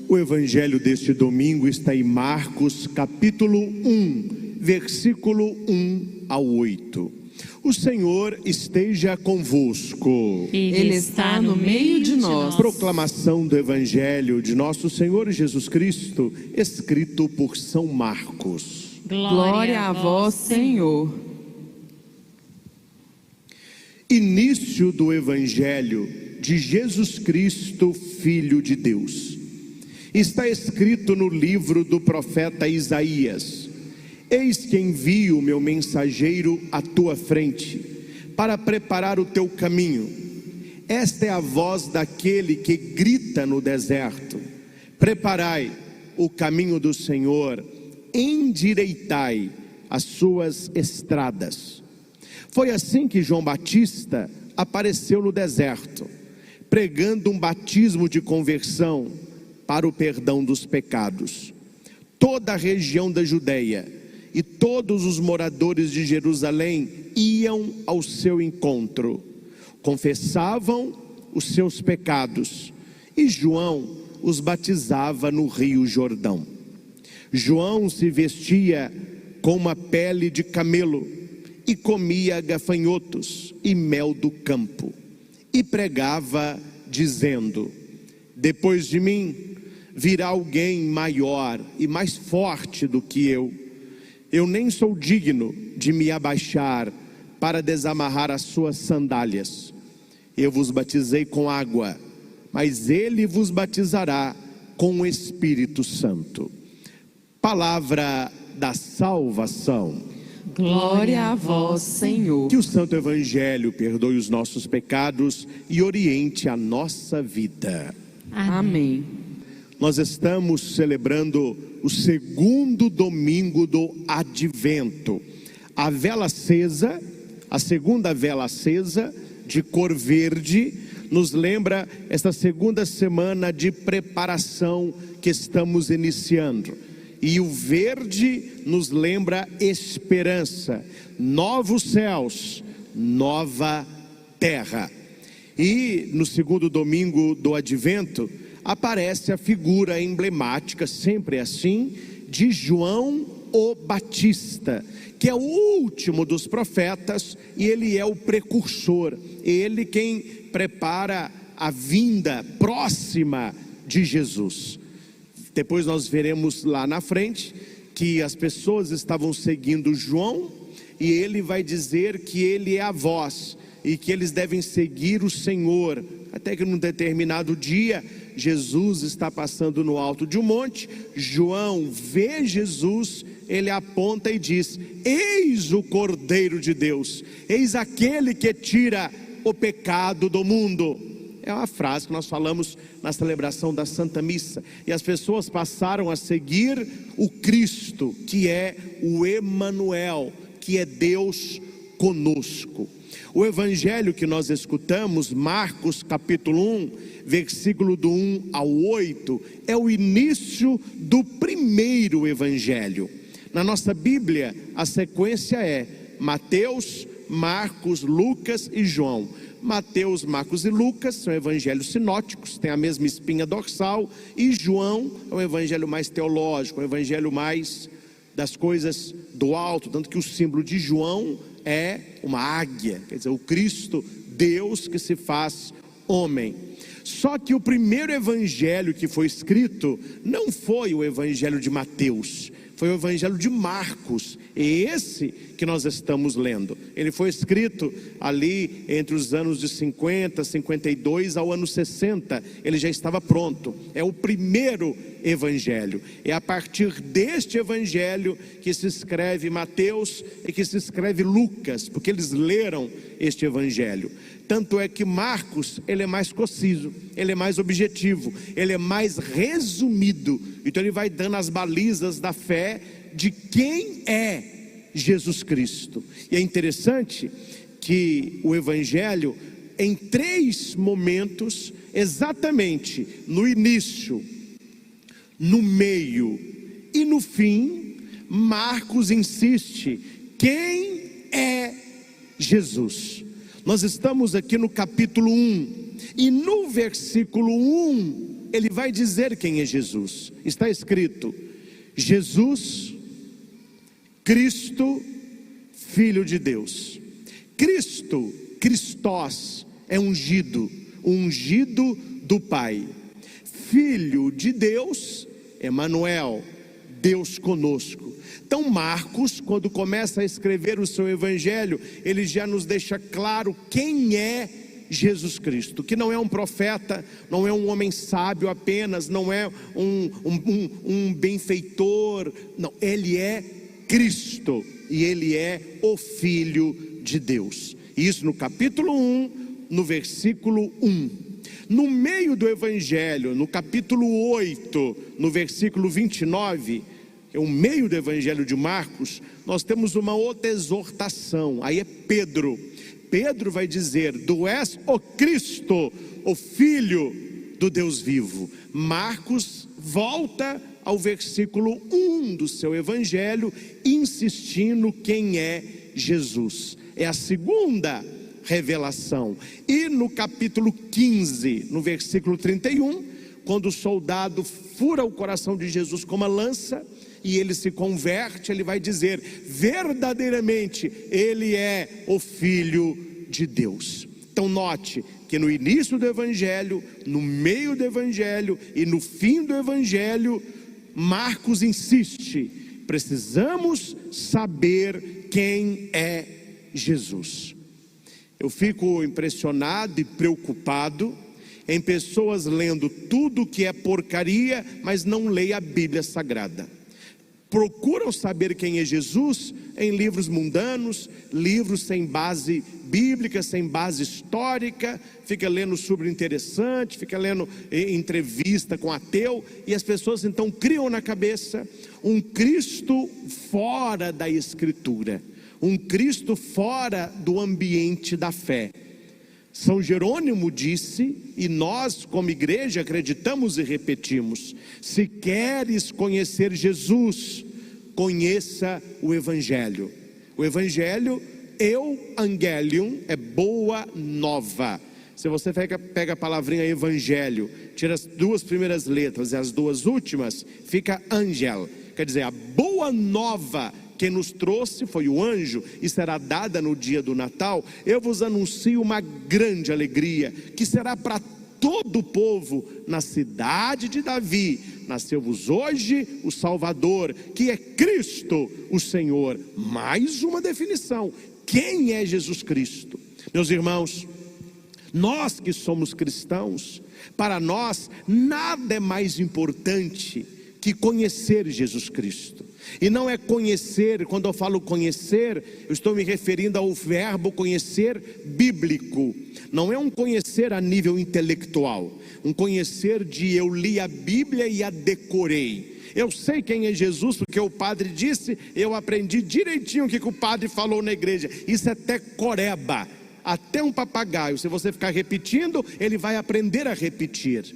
O evangelho deste domingo está em Marcos, capítulo 1, versículo 1 ao 8. O Senhor esteja convosco. Ele está no meio de nós. Proclamação do evangelho de nosso Senhor Jesus Cristo, escrito por São Marcos. Glória a vós, Senhor. Início do evangelho de Jesus Cristo, Filho de Deus. Está escrito no livro do profeta Isaías: Eis que envio o meu mensageiro à tua frente, para preparar o teu caminho. Esta é a voz daquele que grita no deserto: preparai o caminho do Senhor, endireitai as suas estradas. Foi assim que João Batista apareceu no deserto, pregando um batismo de conversão para o perdão dos pecados. Toda a região da Judeia e todos os moradores de Jerusalém iam ao seu encontro, confessavam os seus pecados, e João os batizava no rio Jordão. João se vestia com uma pele de camelo e comia gafanhotos e mel do campo, e pregava dizendo: depois de mim virá alguém maior e mais forte do que eu nem sou digno de me abaixar para desamarrar as suas sandálias. Eu vos batizei com água, mas ele vos batizará com o Espírito Santo. Palavra da salvação. Glória a vós, Senhor. Que o Santo Evangelho perdoe os nossos pecados e oriente a nossa vida. Amém. Nós estamos celebrando o segundo domingo do Advento. A vela acesa, a segunda vela acesa, de cor verde, nos lembra esta segunda semana de preparação que estamos iniciando. E o verde nos lembra esperança, novos céus, nova terra. E no segundo domingo do Advento aparece a figura emblemática, sempre assim, de João o Batista, que é o último dos profetas, e ele é o precursor, ele quem prepara a vinda próxima de Jesus. Depois nós veremos lá na frente que as pessoas estavam seguindo João, e ele vai dizer que ele é a voz e que eles devem seguir o Senhor, até que num determinado dia Jesus está passando no alto de um monte. João vê Jesus, ele aponta e diz: eis o Cordeiro de Deus, eis aquele que tira o pecado do mundo. É uma frase que nós falamos na celebração da Santa Missa, e as pessoas passaram a seguir o Cristo, que é o Emanuel, que é Deus conosco. O evangelho que nós escutamos, Marcos capítulo 1, versículo do 1 ao 8, é o início do primeiro evangelho. Na nossa Bíblia, a sequência é Mateus, Marcos, Lucas e João. Mateus, Marcos e Lucas são evangelhos sinóticos, têm a mesma espinha dorsal, e João é um evangelho mais teológico, um evangelho mais das coisas do alto, tanto que o símbolo de João é uma águia, quer dizer, o Cristo, Deus que se faz homem. Só que o primeiro evangelho que foi escrito não foi o evangelho de Mateus, foi o evangelho de Marcos, é esse que nós estamos lendo. Ele foi escrito ali entre os anos de 50, 52 ao ano 60, ele já estava pronto. É o primeiro evangelho, é a partir deste evangelho que se escreve Mateus e que se escreve Lucas, porque eles leram este evangelho. Tanto é que Marcos, ele é mais conciso, ele é mais objetivo, ele é mais resumido. Então ele vai dando as balizas da fé de quem é Jesus Cristo. E é interessante que o evangelho, em 3 momentos, exatamente no início, no meio e no fim, Marcos insiste: quem é Jesus? Nós estamos aqui no capítulo 1, e no versículo 1 ele vai dizer quem é Jesus. Está escrito: Jesus, Cristo, Filho de Deus. Cristo, Christos, é ungido, ungido do Pai. Filho de Deus, Emanuel, Deus conosco. Então Marcos, quando começa a escrever o seu evangelho, ele já nos deixa claro quem é Jesus Cristo, que não é um profeta, não é um homem sábio apenas, não é um benfeitor, não, ele é Cristo, e ele é o Filho de Deus. Isso no capítulo 1, no versículo 1. No meio do evangelho, no capítulo 8, no versículo 29, é o meio do evangelho de Marcos, nós temos uma outra exortação. Aí é Pedro. Pedro vai dizer: tu és o Cristo, o Filho do Deus vivo. Marcos volta ao versículo 1 do seu evangelho, insistindo quem é Jesus. É a segunda revelação. E no capítulo 15, no versículo 31, quando o soldado fura o coração de Jesus com uma lança e ele se converte, ele vai dizer: verdadeiramente ele é o Filho de Deus. Então note que no início do evangelho, no meio do evangelho e no fim do evangelho, Marcos insiste: precisamos saber quem é Jesus. Eu fico impressionado e preocupado em pessoas lendo tudo que é porcaria, mas não leem a Bíblia Sagrada. Procuram saber quem é Jesus em livros mundanos, livros sem base bíblica, sem base histórica, fica lendo sobre interessante, fica lendo entrevista com ateu, e as pessoas então criam na cabeça um Cristo fora da Escritura, um Cristo fora do ambiente da fé. São Jerônimo disse, e nós como igreja acreditamos e repetimos: se queres conhecer Jesus, conheça o Evangelho. O Evangelho, Evangelium, é boa nova. Se você pega a palavrinha Evangelho, tira as duas primeiras letras e as duas últimas, fica Angel. Quer dizer, a boa nova que nos trouxe foi o anjo, e será dada no dia do Natal. Eu vos anuncio uma grande alegria, que será para todo o povo. Na cidade de Davi nasceu-vos hoje o Salvador, que é Cristo o Senhor. Mais uma definição: quem é Jesus Cristo? Meus irmãos, nós que somos cristãos, para nós nada é mais importante que conhecer Jesus Cristo. E não é conhecer, quando eu falo conhecer, eu estou me referindo ao verbo conhecer bíblico. Não é um conhecer a nível intelectual, um conhecer de eu li a Bíblia e a decorei. Eu sei quem é Jesus porque o padre disse, eu aprendi direitinho o que o padre falou na igreja. Isso é até coreba, até um papagaio, se você ficar repetindo, ele vai aprender a repetir.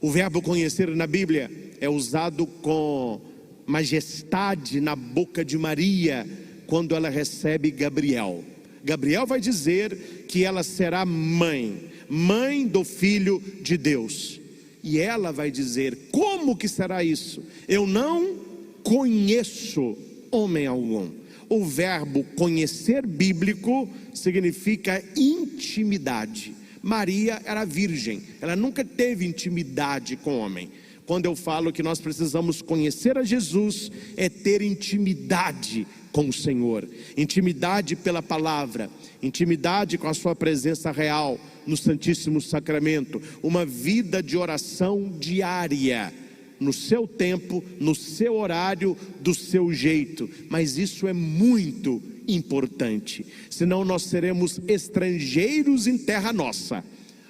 O verbo conhecer na Bíblia é usado com majestade na boca de Maria, quando ela recebe Gabriel. Gabriel vai dizer que ela será mãe do Filho de Deus. E ela vai dizer: como que será isso? Eu não conheço homem algum. O verbo conhecer bíblico significa intimidade. Maria era virgem, ela nunca teve intimidade com homem. Quando eu falo que nós precisamos conhecer a Jesus, é ter intimidade com o Senhor, intimidade pela palavra, intimidade com a sua presença real no Santíssimo Sacramento, uma vida de oração diária, no seu tempo, no seu horário, do seu jeito. Mas isso é muito importante, senão nós seremos estrangeiros em terra nossa.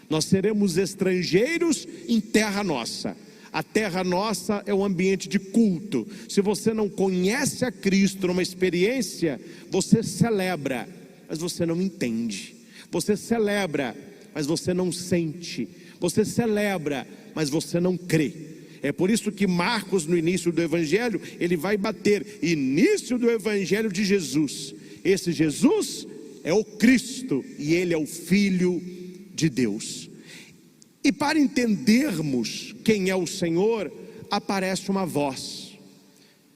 Nós seremos estrangeiros em terra nossa. A terra nossa é um ambiente de culto. Se você não conhece a Cristo numa experiência, você celebra, mas você não entende. Você celebra, mas você não sente. Você celebra, mas você não crê. É por isso que Marcos, no início do Evangelho, ele vai bater: início do Evangelho de Jesus. Esse Jesus é o Cristo, e ele é o Filho de Deus. E para entendermos quem é o Senhor, aparece uma voz.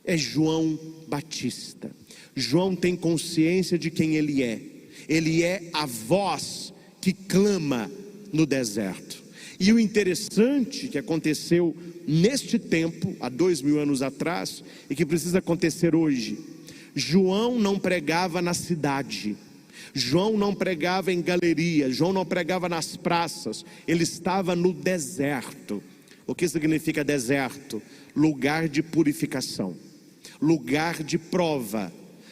É João Batista. João tem consciência de quem ele é. Ele é a voz que clama no deserto. E o interessante que aconteceu neste tempo, há 2000 anos atrás, e que precisa acontecer hoje: João não pregava na cidade, João não pregava em galerias, João não pregava nas praças, ele estava no deserto. O que significa deserto? Lugar de purificação, lugar de prova,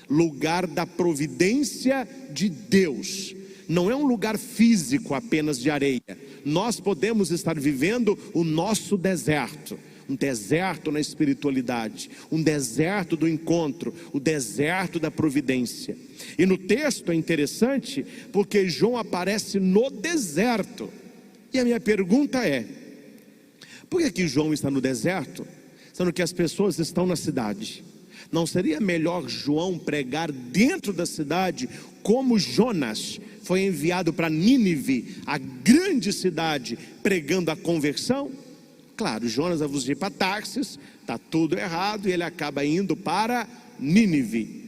lugar da providência de Deus. Não é um lugar físico apenas de areia. Nós podemos estar vivendo o nosso deserto, um deserto na espiritualidade, um deserto do encontro, o deserto da providência. E no texto é interessante porque João aparece no deserto. E a minha pergunta é: por que João está no deserto, sendo que as pessoas estão na cidade? Não seria melhor João pregar dentro da cidade, como Jonas foi enviado para Nínive, a grande cidade, pregando a conversão? Claro, Jonas vai fugir para Tarsis, está tudo errado, e ele acaba indo para Nínive.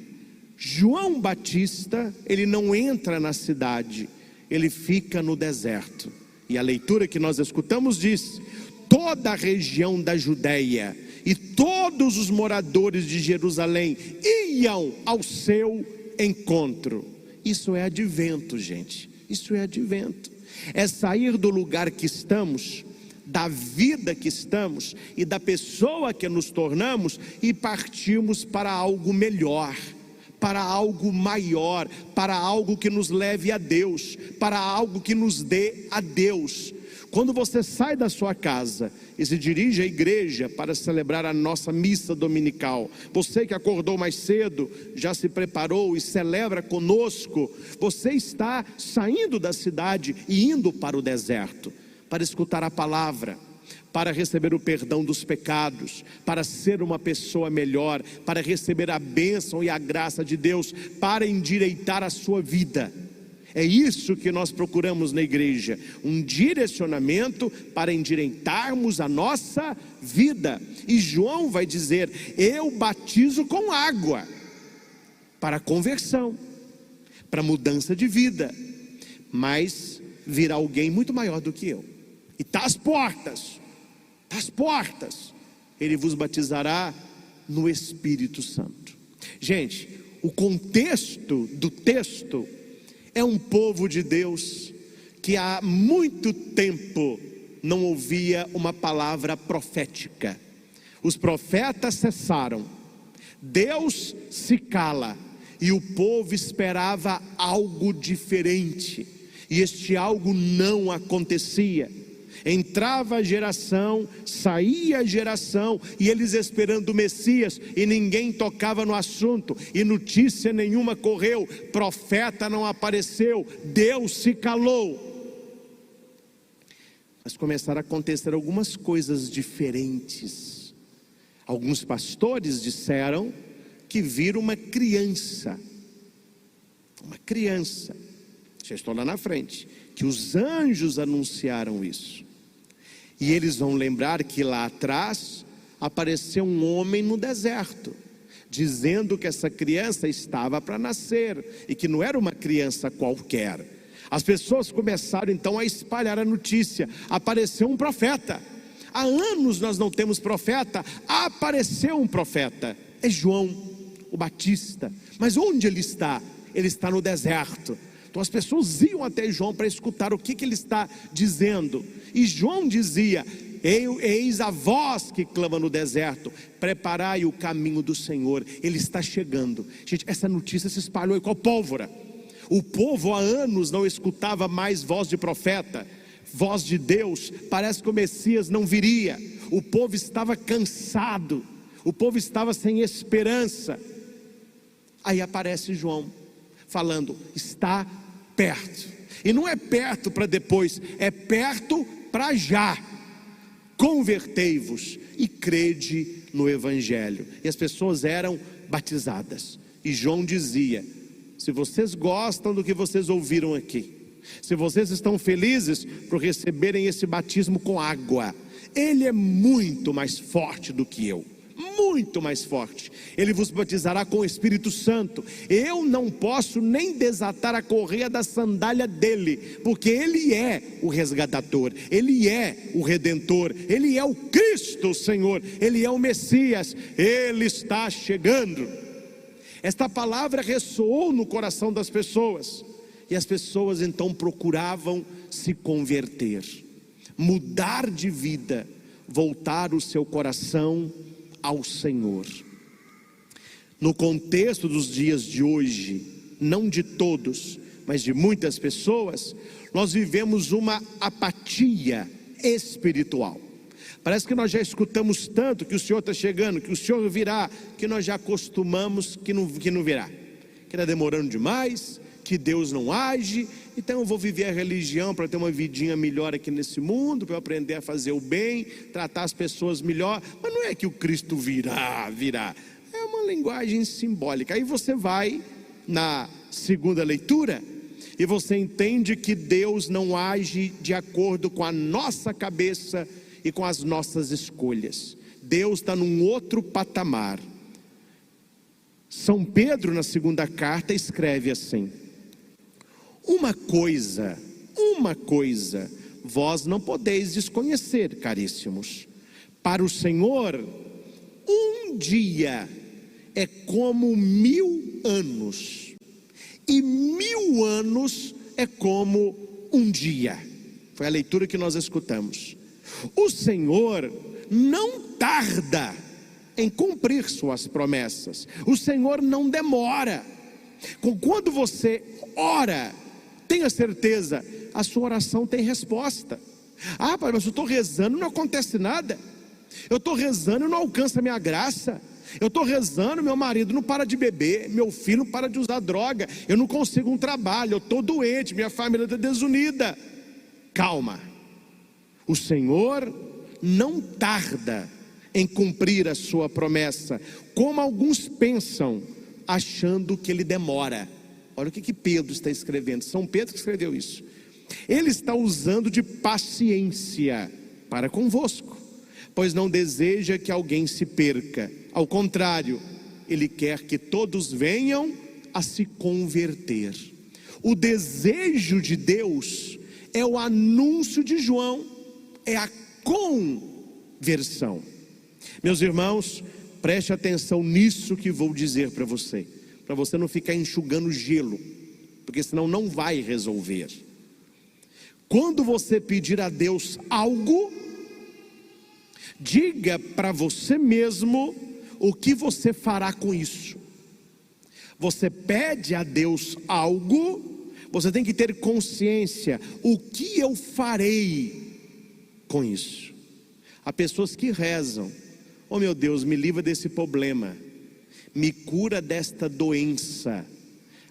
João Batista, ele não entra na cidade, ele fica no deserto. E a leitura que nós escutamos diz: toda a região da Judéia e todos os moradores de Jerusalém iam ao seu encontro. Isso é advento, gente. Isso é advento. É sair do lugar que estamos, da vida que estamos e da pessoa que nos tornamos, e partirmos para algo melhor, para algo maior, para algo que nos leve a Deus, para algo que nos dê a Deus. Quando você sai da sua casa e se dirige à igreja para celebrar a nossa missa dominical, você que acordou mais cedo, já se preparou e celebra conosco, você está saindo da cidade e indo para o deserto, para escutar a palavra, para receber o perdão dos pecados, para ser uma pessoa melhor, para receber a bênção e a graça de Deus, para endireitar a sua vida. É isso que nós procuramos na igreja, um direcionamento para endireitarmos a nossa vida. E João vai dizer: eu batizo com água, para conversão, para mudança de vida, mas virá alguém muito maior do que eu, e está às portas, ele vos batizará no Espírito Santo. Gente, o contexto do texto é um povo de Deus que há muito tempo não ouvia uma palavra profética. Os profetas cessaram, Deus se cala, e o povo esperava algo diferente, e este algo não acontecia. Entrava a geração, saía a geração, e eles esperando o Messias, e ninguém tocava no assunto, e notícia nenhuma correu, profeta não apareceu, Deus se calou. Mas começaram a acontecer algumas coisas diferentes. Alguns pastores disseram que viram uma criança, já estou lá na frente, que os anjos anunciaram isso. E eles vão lembrar que lá atrás apareceu um homem no deserto, dizendo que essa criança estava para nascer, e que não era uma criança qualquer. As pessoas começaram então a espalhar a notícia: apareceu um profeta. Há anos nós não temos profeta, apareceu um profeta, é João o Batista. Mas onde ele está? Ele está no deserto. Então as pessoas iam até João para escutar o que ele está dizendo. E João dizia: eis a voz que clama no deserto, preparai o caminho do Senhor, ele está chegando. Gente, essa notícia se espalhou igual pólvora. O povo há anos não escutava mais voz de profeta, voz de Deus. Parece que o Messias não viria. O povo estava cansado, o povo estava sem esperança. Aí aparece João falando: está perto. E não é perto para depois, é perto para já. Convertei-vos e crede no Evangelho. E as pessoas eram batizadas. E João dizia: se vocês gostam do que vocês ouviram aqui, Se vocês estão felizes por receberem esse batismo com água, ele é muito mais forte do que eu, muito mais forte. Ele vos batizará com o Espírito Santo. Eu não posso nem desatar a correia da sandália dele, porque ele é o resgatador, ele é o redentor, ele é o Cristo, o Senhor, ele é o Messias, ele está chegando. Esta palavra ressoou no coração das pessoas, e as pessoas então procuravam se converter, mudar de vida, voltar o seu coração ao Senhor. No contexto dos dias de hoje, não de todos, mas de muitas pessoas, nós vivemos uma apatia espiritual. Parece que nós já escutamos tanto que o Senhor está chegando, que o Senhor virá, que nós já acostumamos que não virá, que está demorando demais, que Deus não age. Então eu vou viver a religião para ter uma vidinha melhor aqui nesse mundo, para eu aprender a fazer o bem, tratar as pessoas melhor. Mas não é que o Cristo virá, é uma linguagem simbólica. Aí você vai na segunda leitura e você entende que Deus não age de acordo com a nossa cabeça e com as nossas escolhas. Deus está num outro patamar. São Pedro, na segunda carta, escreve assim: uma coisa vós não podeis desconhecer, caríssimos. Para o Senhor, um dia é como 1000 anos, e 1000 anos é como um dia. Foi a leitura que nós escutamos. O Senhor não tarda em cumprir suas promessas. O Senhor não demora. Quando você ora, tenha certeza, a sua oração tem resposta. Ah, pai, mas eu estou rezando e não acontece nada. Eu estou rezando e não alcança a minha graça. Eu estou rezando, meu marido não para de beber, meu filho não para de usar droga, eu não consigo um trabalho, eu estou doente, minha família está desunida. Calma. O Senhor não tarda em cumprir a sua promessa, como alguns pensam, achando que ele demora. Olha o que Pedro está escrevendo. São Pedro que escreveu isso. Ele está usando de paciência para convosco, pois não deseja que alguém se perca. Ao contrário, ele quer que todos venham a se converter. O desejo de Deus é o anúncio de João, é a conversão. Meus irmãos, preste atenção nisso que vou dizer para você não ficar enxugando gelo, porque senão não vai resolver. Quando você pedir a Deus algo, diga para você mesmo o que você fará com isso. Você pede a Deus algo, você tem que ter consciência, o que eu farei com isso? Há pessoas que rezam: oh meu Deus, me livra desse problema, me cura desta doença.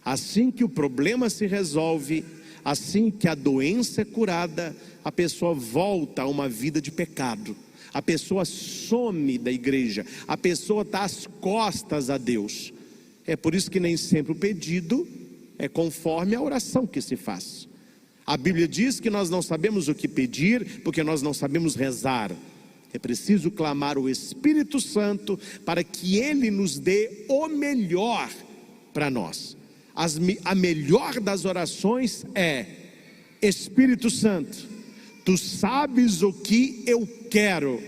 Assim que o problema se resolve, assim que a doença é curada, a pessoa volta a uma vida de pecado, a pessoa some da igreja, a pessoa está às costas a Deus. É por isso que nem sempre o pedido é conforme a oração que se faz. A Bíblia diz que nós não sabemos o que pedir, porque nós não sabemos rezar. É preciso clamar o Espírito Santo para que Ele nos dê o melhor para nós. A melhor das orações é: Espírito Santo, Tu sabes o que eu quero,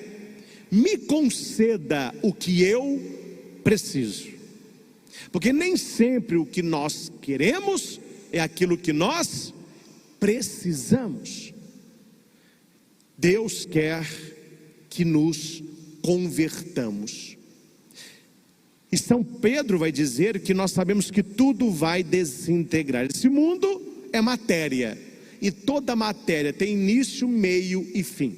me conceda o que eu preciso. Porque nem sempre o que nós queremos é aquilo que nós precisamos. Deus quer que nos convertamos. E São Pedro vai dizer que nós sabemos que tudo vai desintegrar. Esse mundo é matéria, e toda matéria tem início, meio e fim.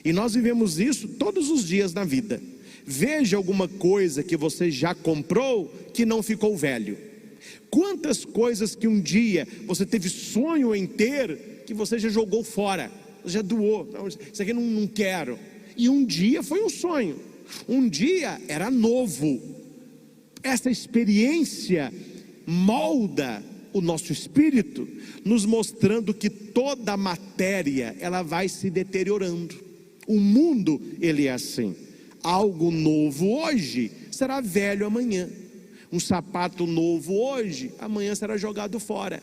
E nós vivemos isso todos os dias na vida. Veja alguma coisa que você já comprou que não ficou velho. Quantas coisas que um dia você teve sonho em ter, que você já jogou fora, já doou. Não, isso aqui não quero. E um dia foi um sonho, um dia era novo. Essa experiência molda o nosso espírito, nos mostrando que toda a matéria, ela vai se deteriorando. O mundo, ele é assim. Algo novo hoje, será velho amanhã. Um sapato novo hoje, amanhã será jogado fora.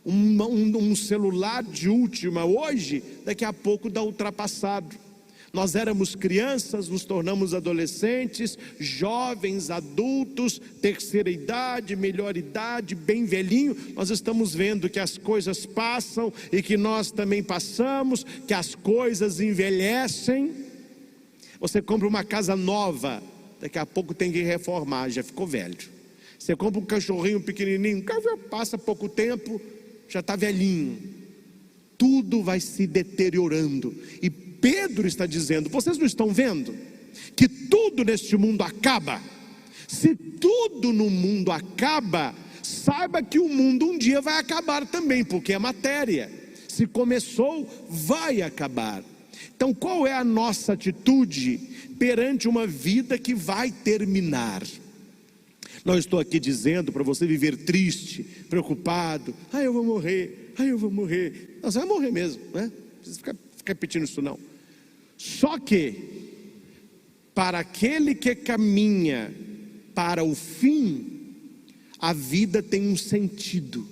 Um celular de última hoje, daqui a pouco dá ultrapassado. Nós éramos crianças, nos tornamos adolescentes, jovens, adultos, terceira idade, melhor idade, bem velhinho. Nós estamos vendo que as coisas passam e que nós também passamos, que as coisas envelhecem. Você compra uma casa nova, daqui a pouco tem que reformar, já ficou velho. Você compra um cachorrinho pequenininho, passa pouco tempo, já está velhinho. Tudo vai se deteriorando. E Pedro está dizendo: vocês não estão vendo que tudo neste mundo acaba? Se tudo no mundo acaba, saiba que o mundo um dia vai acabar também, porque é matéria. Se começou, vai acabar. Então qual é a nossa atitude perante uma vida que vai terminar? Não estou aqui dizendo para você viver triste, preocupado. Eu vou morrer, eu vou morrer. Você vai morrer mesmo, né? Não precisa ficar repetindo isso não. Só que, para aquele que caminha para o fim, a vida tem um sentido.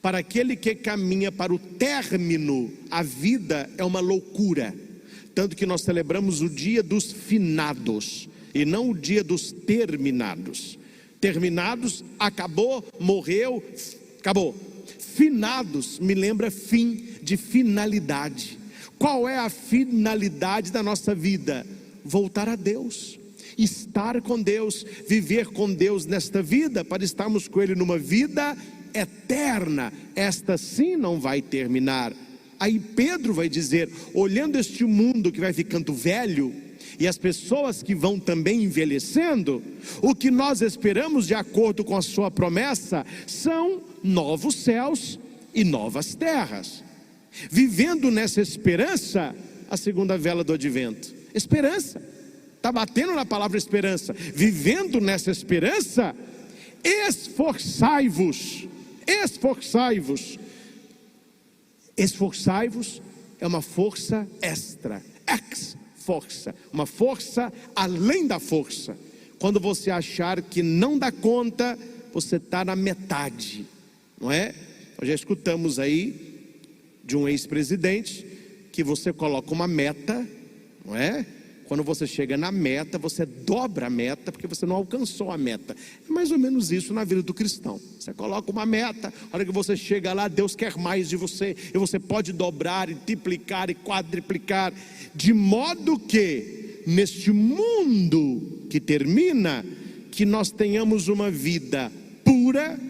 Para aquele que caminha para o término, a vida é uma loucura. Tanto que nós celebramos o dia dos finados e não o dia dos terminados. Terminados, acabou, morreu, acabou. Finados me lembra fim, de finalidade. Qual é a finalidade da nossa vida? Voltar a Deus, estar com Deus, viver com Deus nesta vida, para estarmos com Ele numa vida eterna. Esta sim não vai terminar. Aí Pedro vai dizer, olhando este mundo que vai ficando velho, e as pessoas que vão também envelhecendo, o que nós esperamos de acordo com a sua promessa, são novos céus e novas terras. Vivendo nessa esperança, a segunda vela do advento, esperança, está batendo na palavra esperança. Vivendo nessa esperança, esforçai-vos. Esforçai-vos é uma força extra, força, uma força além da força. Quando você achar que não dá conta, você está na metade, não é? Nós já escutamos aí de um ex-presidente que você coloca uma meta, não é? Quando você chega na meta, você dobra a meta, porque você não alcançou a meta. É mais ou menos isso na vida do cristão. Você coloca uma meta, a hora que você chega lá, Deus quer mais de você, e você pode dobrar, e triplicar, e quadriplicar, de modo que, neste mundo que termina, que nós tenhamos uma vida pura,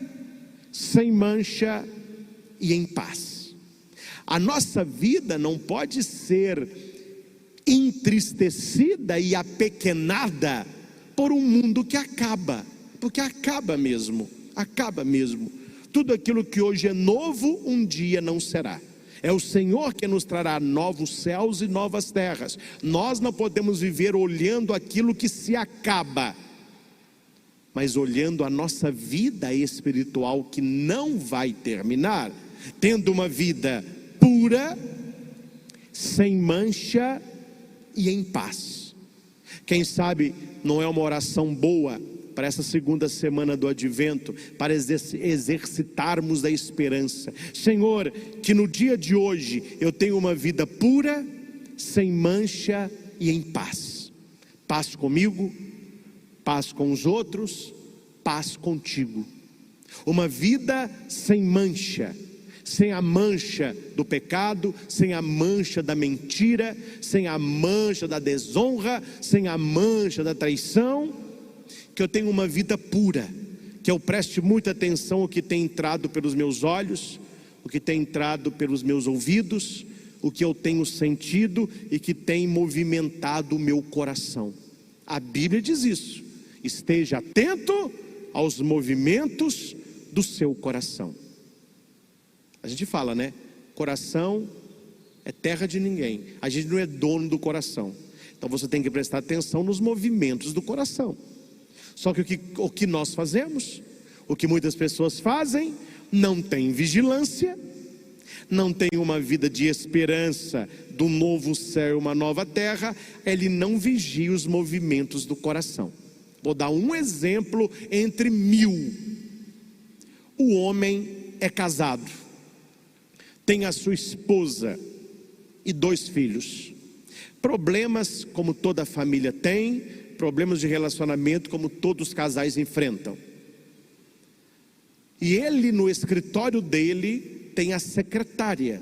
sem mancha e em paz. A nossa vida não pode ser entristecida e apequenada por um mundo que acaba, porque acaba mesmo. Tudo aquilo que hoje é novo, um dia não será. É o Senhor que nos trará novos céus e novas terras. Nós não podemos viver olhando aquilo que se acaba, mas olhando a nossa vida espiritual que não vai terminar, tendo uma vida pura, sem mancha e em paz. Quem sabe não é uma oração boa para essa segunda semana do advento, para exercitarmos a esperança. Senhor, que no dia de hoje eu tenha uma vida pura, sem mancha e em paz. Paz comigo, paz com os outros, paz contigo. Uma vida sem mancha, sem a mancha do pecado, sem a mancha da mentira, sem a mancha da desonra, sem a mancha da traição. Que eu tenha uma vida pura, que eu preste muita atenção ao que tem entrado pelos meus olhos, o que tem entrado pelos meus ouvidos, o que eu tenho sentido e que tem movimentado o meu coração. A Bíblia diz isso: esteja atento aos movimentos do seu coração. A gente fala, né? Coração é terra de ninguém. A gente não é dono do coração. Então você tem que prestar atenção nos movimentos do coração. Só que o que nós fazemos, o que muitas pessoas fazem, não tem vigilância, não tem uma vida de esperança do novo céu e uma nova terra, ele não vigia os movimentos do coração. Vou dar um exemplo entre 1000. O homem é casado, tem a sua esposa e 2 filhos. Problemas como toda família tem, problemas de relacionamento como todos os casais enfrentam. E ele, no escritório dele, tem a secretária,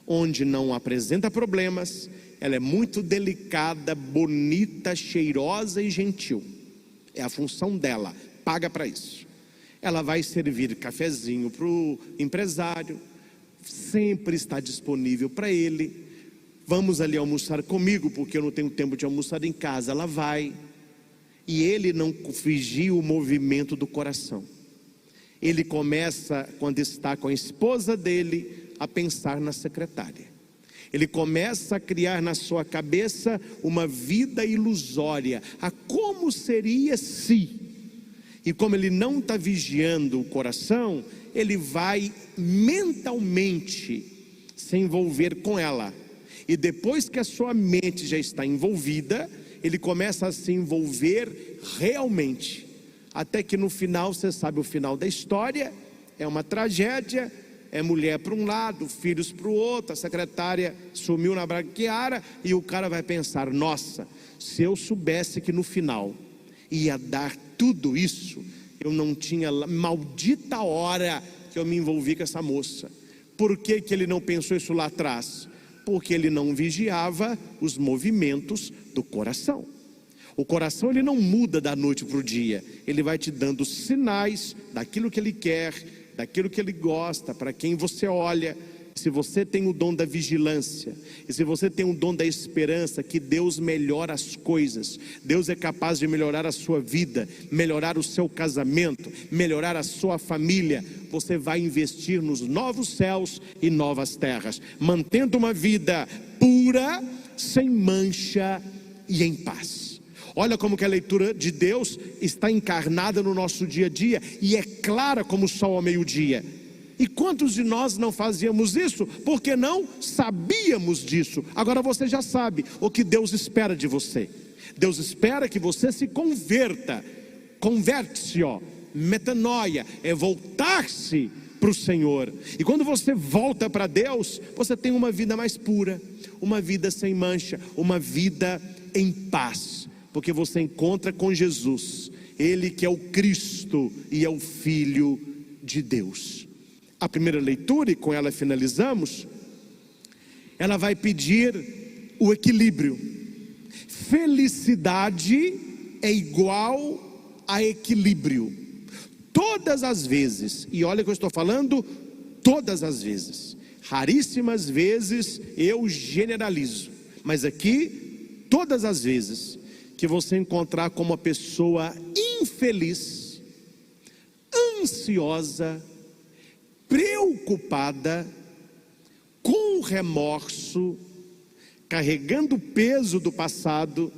onde não apresenta problemas, ela é muito delicada, bonita, cheirosa e gentil. É a função dela, paga para isso. Ela vai servir cafezinho para o empresário, sempre está disponível para ele. Vamos ali almoçar comigo, porque eu não tenho tempo de almoçar em casa. Ela vai, e ele não vigia o movimento do coração. Ele começa, quando está com a esposa dele, a pensar na secretária. Ele começa a criar na sua cabeça uma vida ilusória, a como seria se. E como ele não está vigiando o coração, ele vai mentalmente se envolver com ela. E depois que a sua mente já está envolvida, ele começa a se envolver realmente. Até que no final, você sabe o final da história, é uma tragédia, é mulher para um lado, filhos para o outro, a secretária sumiu na braquiara, e o cara vai pensar, nossa, se eu soubesse que no final ia dar tudo isso, eu não tinha, maldita hora que eu me envolvi com essa moça. Por que que ele não pensou isso lá atrás? Porque ele não vigiava os movimentos do coração. O coração ele não muda da noite para o dia, ele vai te dando sinais daquilo que ele quer, daquilo que ele gosta, para quem você olha. Se você tem o dom da vigilância, e se você tem o dom da esperança, que Deus melhora as coisas, Deus é capaz de melhorar a sua vida, melhorar o seu casamento, melhorar a sua família, você vai investir nos novos céus e novas terras, mantendo uma vida pura, sem mancha e em paz. Olha como que a leitura de Deus está encarnada no nosso dia a dia, e é clara como o sol ao meio-dia. E quantos de nós não fazíamos isso, porque não sabíamos disso? Agora você já sabe o que Deus espera de você. Deus espera que você se converta. Converte-se, metanoia, é voltar-se para o Senhor. E quando você volta para Deus, você tem uma vida mais pura, uma vida sem mancha, uma vida em paz, porque você encontra com Jesus, Ele que é o Cristo e é o Filho de Deus. A primeira leitura, e com ela finalizamos, ela vai pedir o equilíbrio. Felicidade é igual a equilíbrio. Todas as vezes, e olha que eu estou falando, todas as vezes, raríssimas vezes eu generalizo, mas aqui, todas as vezes que você encontrar como uma pessoa infeliz, ansiosa, preocupada, com remorso, carregando o peso do passado,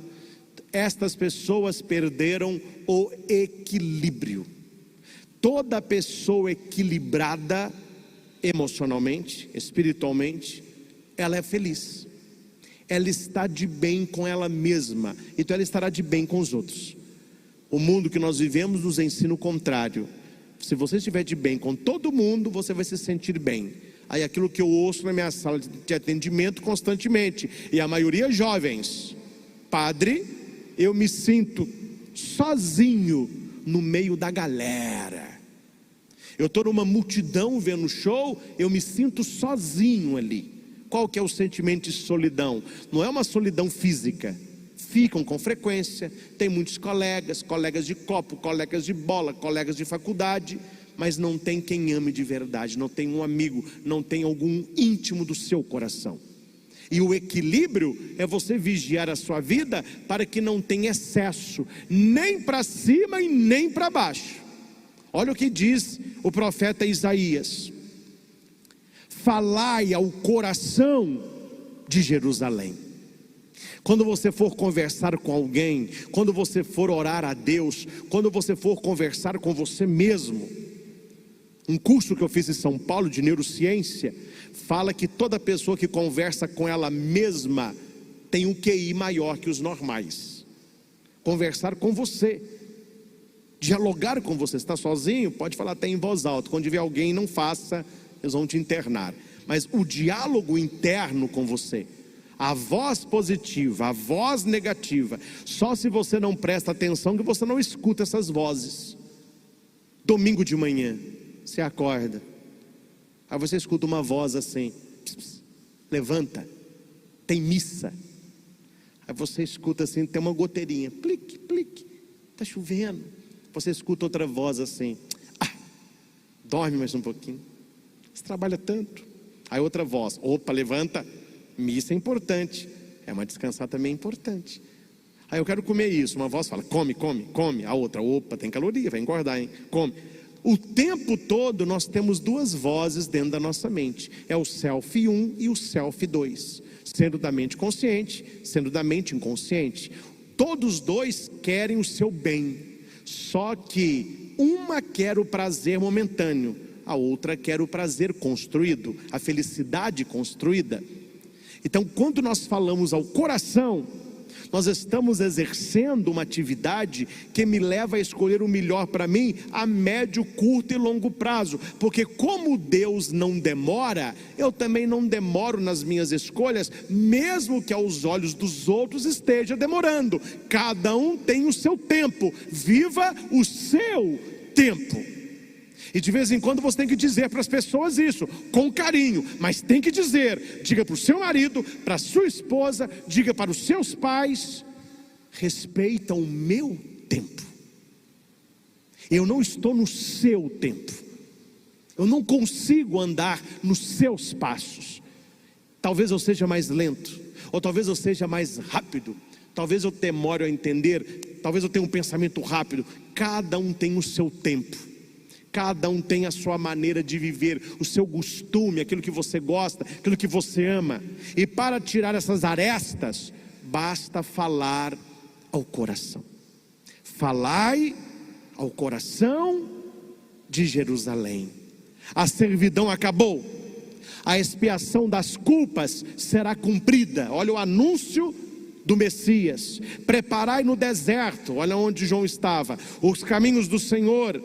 estas pessoas perderam o equilíbrio. Toda pessoa equilibrada emocionalmente, espiritualmente, ela é feliz. Ela está de bem com ela mesma, então ela estará de bem com os outros. O mundo que nós vivemos nos ensina o contrário. Se você estiver de bem com todo mundo, você vai se sentir bem. Aí aquilo que eu ouço na minha sala de atendimento constantemente, e a maioria jovens: padre, eu me sinto sozinho no meio da galera. Eu estou numa multidão vendo show, eu me sinto sozinho ali. Qual que é o sentimento de solidão? Não é uma solidão física. Ficam com frequência, tem muitos colegas, colegas de copo, colegas de bola, colegas de faculdade, mas não tem quem ame de verdade, não tem um amigo, não tem algum íntimo do seu coração. E o equilíbrio é você vigiar a sua vida para que não tenha excesso, nem para cima e nem para baixo. Olha o que diz o profeta Isaías: falai ao coração de Jerusalém. Quando você for conversar com alguém, quando você for orar a Deus, quando você for conversar com você mesmo, Um curso que eu fiz em São Paulo de neurociência fala que toda pessoa que conversa com ela mesma tem um QI maior que os normais. Conversar com você, dialogar com você. Está sozinho? Pode falar até em voz alta. Quando tiver alguém, não faça, eles vão te internar. Mas o diálogo interno com você, a voz positiva, a voz negativa, só se você não presta atenção que você não escuta essas vozes. Domingo de manhã, você acorda, aí você escuta uma voz assim: pss, pss, levanta, tem missa. Aí você escuta assim, tem uma goteirinha, plique, plique, está chovendo. Você escuta outra voz assim: dorme mais um pouquinho, você trabalha tanto. Aí outra voz: opa, levanta, missa é importante, mas descansar também é importante. Aí eu quero comer isso. Uma voz fala: come, come, come. A outra: opa, tem caloria, vai engordar, hein? Come. O tempo todo nós temos duas vozes dentro da nossa mente. É o self 1 e o self 2. Sendo da mente consciente, sendo da mente inconsciente. Todos dois querem o seu bem. Só que uma quer o prazer momentâneo, a outra quer o prazer construído, a felicidade construída. Então, quando nós falamos ao coração, nós estamos exercendo uma atividade que me leva a escolher o melhor para mim a médio, curto e longo prazo. Porque como Deus não demora, eu também não demoro nas minhas escolhas, mesmo que aos olhos dos outros esteja demorando. Cada um tem o seu tempo. Viva o seu tempo. E de vez em quando você tem que dizer para as pessoas isso, com carinho, mas tem que dizer. Diga para o seu marido, para a sua esposa, diga para os seus pais: respeita o meu tempo. Eu não estou no seu tempo. Eu não consigo andar nos seus passos. Talvez eu seja mais lento, ou talvez eu seja mais rápido. Talvez eu demore a entender, talvez eu tenha um pensamento rápido. Cada um tem o seu tempo. Cada um tem a sua maneira de viver, o seu costume, aquilo que você gosta, aquilo que você ama. E para tirar essas arestas, basta falar ao coração. Falai ao coração de Jerusalém. A servidão acabou, a expiação das culpas será cumprida. Olha o anúncio do Messias. Preparai no deserto, olha onde João estava, os caminhos do Senhor.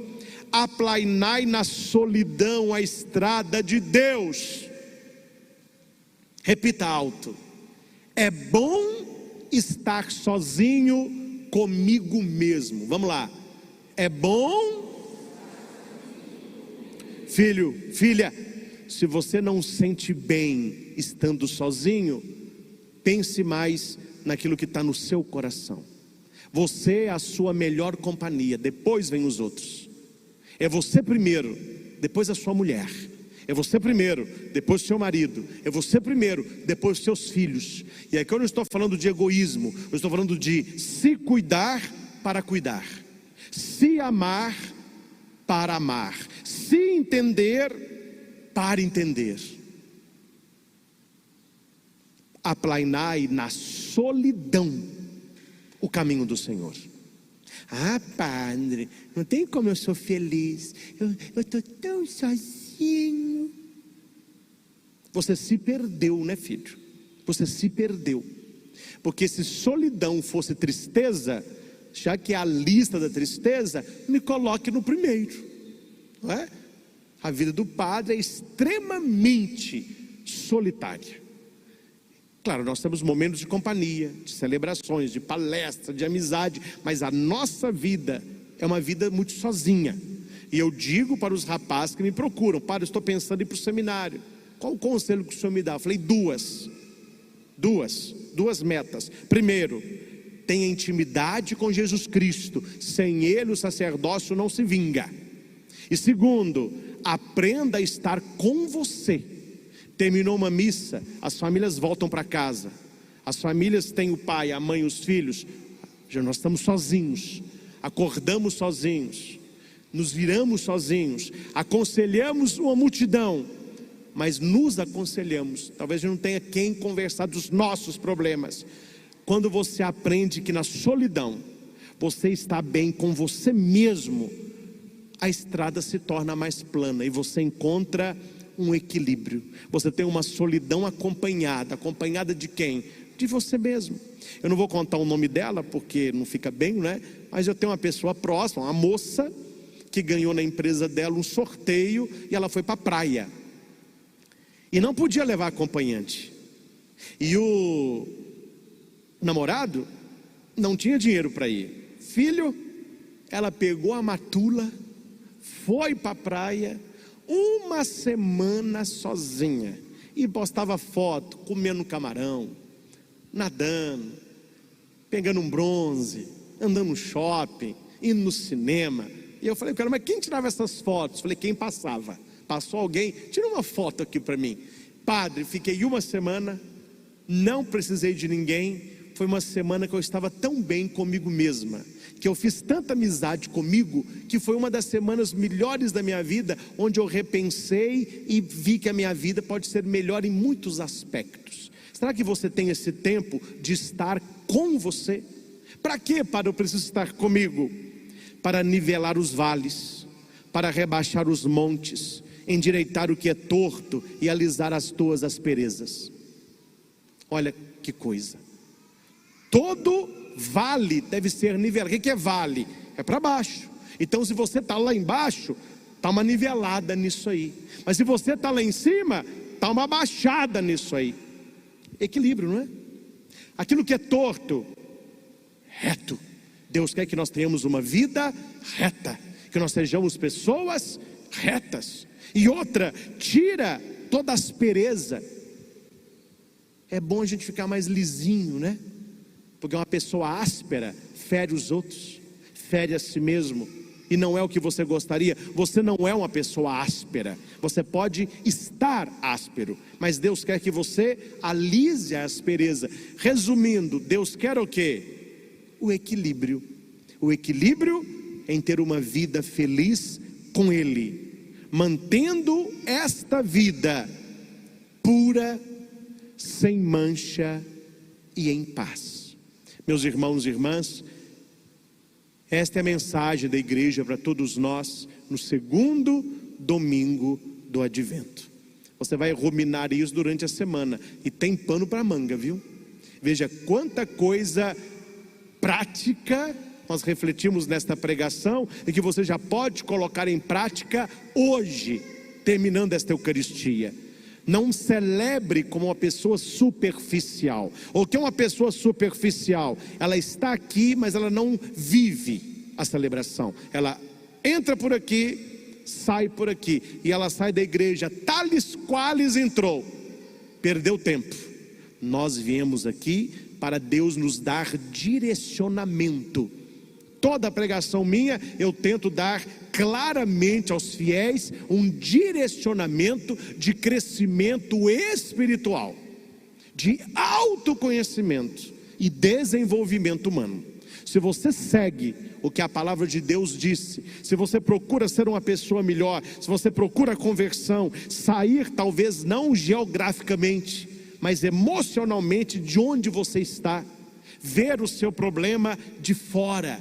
Aplainai na solidão a estrada de Deus. Repita alto: é bom estar sozinho comigo mesmo. Vamos lá. É bom. Filho, filha, se você não sente bem estando sozinho, pense mais naquilo que está no seu coração. Você é a sua melhor companhia, depois vem os outros. É você primeiro, depois a sua mulher. É você primeiro, depois o seu marido. É você primeiro, depois os seus filhos. E aqui eu não estou falando de egoísmo, eu estou falando de se cuidar para cuidar, se amar para amar, se entender para entender. Aplainai na solidão o caminho do Senhor. Ah, padre, não tem como eu sou feliz, eu estou tão sozinho. Você se perdeu, né, filho? Você se perdeu. Porque se solidão fosse tristeza, já que é a lista da tristeza, me coloque no primeiro, não é? A vida do padre é extremamente solitária. Claro, nós temos momentos de companhia, de celebrações, de palestra, de amizade, mas a nossa vida é uma vida muito sozinha. E eu digo para os rapazes que me procuram: padre, eu estou pensando em ir para o seminário, qual o conselho que o senhor me dá? Eu falei: duas metas. Primeiro, tenha intimidade com Jesus Cristo, sem Ele o sacerdócio não se vinga. E segundo, aprenda a estar com você. Terminou uma missa, as famílias voltam para casa. As famílias têm o pai, a mãe, os filhos. Já nós estamos sozinhos, acordamos sozinhos, nos viramos sozinhos, aconselhamos uma multidão, mas nos aconselhamos. Talvez a gente não tenha quem conversar dos nossos problemas. Quando você aprende que na solidão você está bem com você mesmo, a estrada se torna mais plana e você encontra um equilíbrio. Você tem uma solidão acompanhada de quem? De você mesmo. Eu não vou contar o nome dela porque não fica bem, né? Mas eu tenho uma pessoa próxima, uma moça que ganhou na empresa dela um sorteio e ela foi para a praia e não podia levar acompanhante, e o namorado não tinha dinheiro para ir. Filho, ela pegou a matula, foi para a praia uma semana sozinha e postava foto comendo camarão, nadando, pegando um bronze, andando no shopping, indo no cinema. E eu falei, cara, mas quem tirava essas fotos? Falei, quem passava? Passou alguém? Tira uma foto aqui para mim. Padre, fiquei uma semana, não precisei de ninguém. Foi uma semana que eu estava tão bem comigo mesma, que eu fiz tanta amizade comigo, que foi uma das semanas melhores da minha vida, onde eu repensei e vi que a minha vida pode ser melhor em muitos aspectos. Será que você tem esse tempo de estar com você? Para quê, Padre, eu preciso estar comigo? Para nivelar os vales, para rebaixar os montes, endireitar o que é torto e alisar as tuas asperezas. Olha que coisa. Todo vale deve ser nivelado. O que é vale? É para baixo. Então, se você está lá embaixo, está uma nivelada nisso aí. Mas se você está lá em cima, está uma baixada nisso aí. Equilíbrio, não é? Aquilo que é torto, reto. Deus quer que nós tenhamos uma vida reta, que nós sejamos pessoas retas. E outra, tira toda a aspereza. É bom a gente ficar mais lisinho, né? Porque uma pessoa áspera fere os outros, fere a si mesmo, e não é o que você gostaria. Você não é uma pessoa áspera, você pode estar áspero, mas Deus quer que você alise a aspereza. Resumindo, Deus quer o quê? O equilíbrio. O equilíbrio em ter uma vida feliz com Ele, mantendo esta vida pura, sem mancha e em paz. Meus irmãos e irmãs, esta é a mensagem da igreja para todos nós no segundo domingo do Advento. Você vai ruminar isso durante a semana e tem pano para manga, viu? Veja quanta coisa prática nós refletimos nesta pregação e que você já pode colocar em prática hoje, terminando esta Eucaristia. Não celebre como uma pessoa superficial. O que é uma pessoa superficial? Ela está aqui, mas ela não vive a celebração. Ela entra por aqui, sai por aqui, e ela sai da igreja tales quales entrou. Perdeu tempo. Nós viemos aqui para Deus nos dar direcionamento. Toda a pregação minha, eu tento dar claramente aos fiéis um direcionamento de crescimento espiritual, de autoconhecimento e desenvolvimento humano. Se você segue o que a palavra de Deus disse, se você procura ser uma pessoa melhor, se você procura conversão, sair talvez não geograficamente, mas emocionalmente de onde você está, ver o seu problema de fora,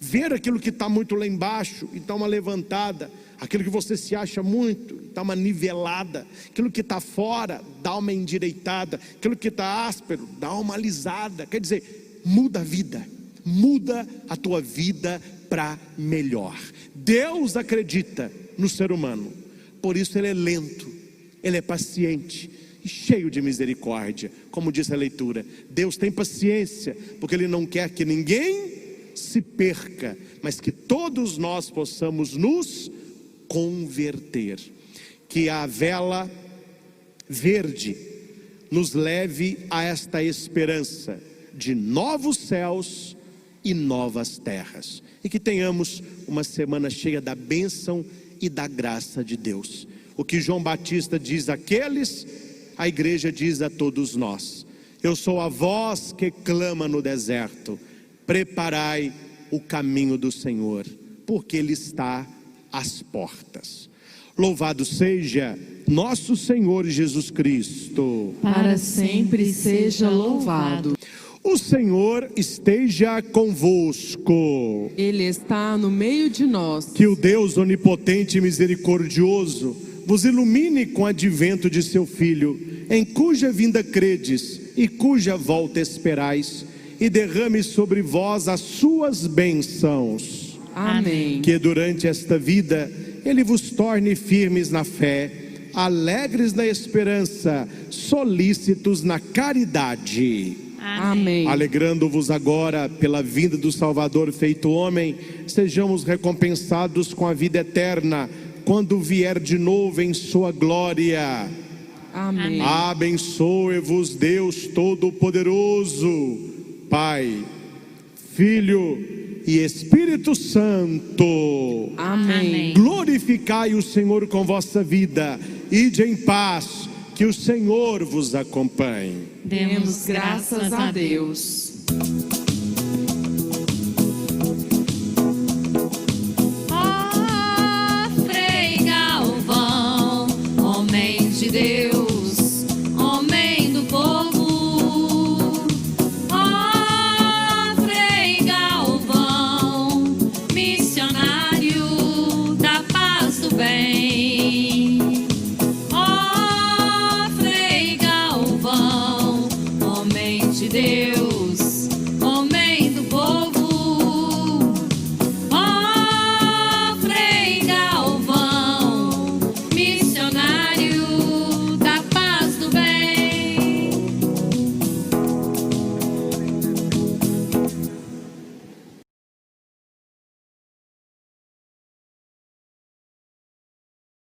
ver aquilo que está muito lá embaixo e dá uma levantada, aquilo que você se acha muito, dá uma nivelada, aquilo que está fora, dá uma endireitada, aquilo que está áspero, dá uma alisada. Quer dizer, muda a vida, muda a tua vida para melhor. Deus acredita no ser humano, por isso Ele é lento, Ele é paciente e cheio de misericórdia. Como diz a leitura, Deus tem paciência, porque Ele não quer que ninguém se perca, mas que todos nós possamos nos converter. Que a vela verde nos leve a esta esperança de novos céus e novas terras, e que tenhamos uma semana cheia da bênção e da graça de Deus. O que João Batista diz àqueles, a igreja diz a todos nós: eu sou a voz que clama no deserto, preparai o caminho do Senhor, porque Ele está às portas. Louvado seja nosso Senhor Jesus Cristo. Para sempre seja louvado. O Senhor esteja convosco. Ele está no meio de nós. Que o Deus onipotente e misericordioso vos ilumine com o advento de seu Filho, em cuja vinda credes e cuja volta esperais, e derrame sobre vós as suas bênçãos. Amém. Que durante esta vida Ele vos torne firmes na fé, alegres na esperança, solícitos na caridade. Amém. Alegrando-vos agora pela vinda do Salvador feito homem, sejamos recompensados com a vida eterna, quando vier de novo em sua glória. Amém. Abençoe-vos Deus Todo-Poderoso, Pai, Filho e Espírito Santo. Amém. Glorificai o Senhor com vossa vida. Ide em paz, que o Senhor vos acompanhe. Demos graças a Deus.